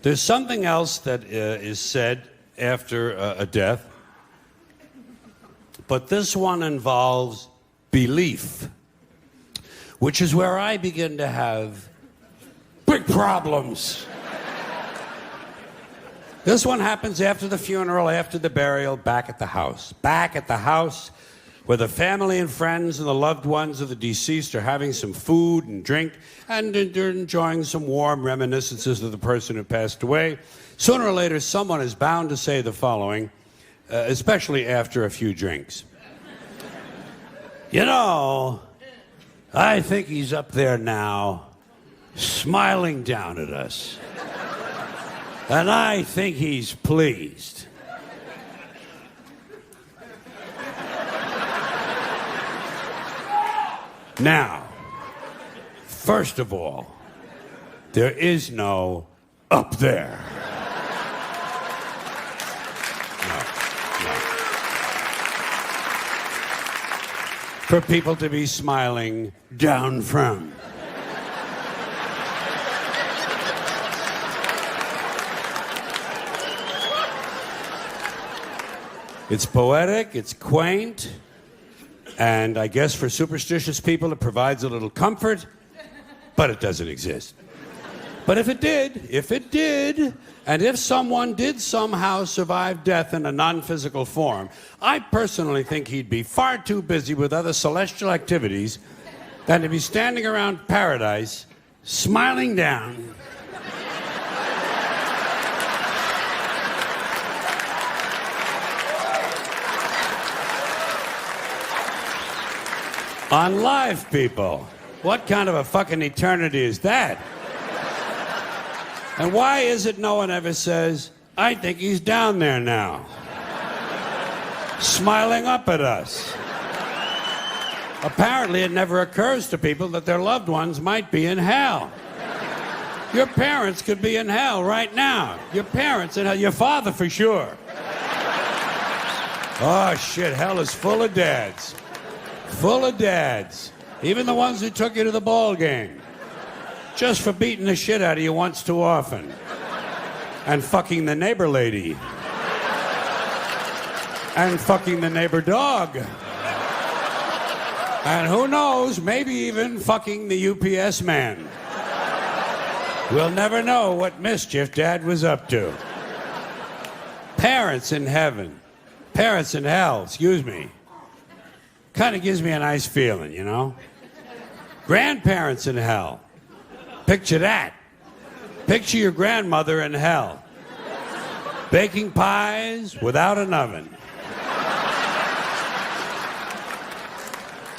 There's something else that is said after a death, but this one involves belief, which is where I begin to have big problems. This one happens after the funeral, after the burial, back at the house. Back at the house where the family and friends and the loved ones of the deceased are having some food and drink and they're enjoying some warm reminiscences of the person who passed away. Sooner or later, someone is bound to say the following, especially after a few drinks. You know, I think he's up there now, smiling down at us. And I think he's pleased. Now, first of all, there is no up there. No. For people to be smiling down from. It's poetic, it's quaint, and I guess for superstitious people it provides a little comfort, but it doesn't exist. But if it did, and if someone did somehow survive death in a non-physical form, I personally think he'd be far too busy with other celestial activities than to be standing around paradise, smiling down. On live people. What kind of a fucking eternity is that? And why is it no one ever says, I think he's down there now, smiling up at us? Apparently it never occurs to people that their loved ones might be in hell. Your parents could be in hell right now. Your parents in hell, your father for sure. Oh shit, hell is full of dads. Full of dads, even the ones who took you to the ball game, just for beating the shit out of you once too often, and fucking the neighbor lady, and fucking the neighbor dog, and who knows, maybe even fucking the UPS man. We'll never know what mischief Dad was up to. Parents in heaven, parents in hell, excuse me. Kind of gives me a nice feeling, you know? Grandparents in hell. Picture that. Picture your grandmother in hell. Baking pies without an oven.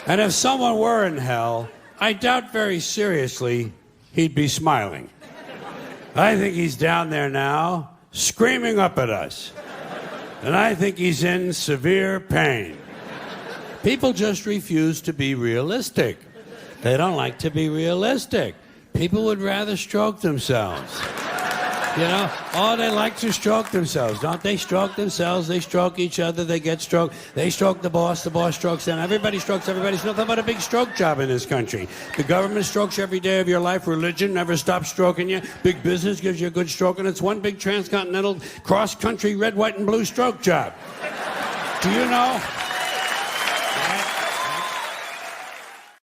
And if someone were in hell, I doubt very seriously he'd be smiling. I think he's down there now, screaming up at us. And I think he's in severe pain. People just refuse to be realistic. They don't like to be realistic. People would rather stroke themselves. You know, oh, they like to stroke themselves. Don't they stroke themselves? They stroke each other, they get stroked. They stroke the boss strokes them. Everybody strokes everybody. It's nothing but a big stroke job in this country. The government strokes you every day of your life. Religion never stops stroking you. Big business gives you a good stroke, and it's one big transcontinental cross-country red, white, and blue stroke job. Do you know?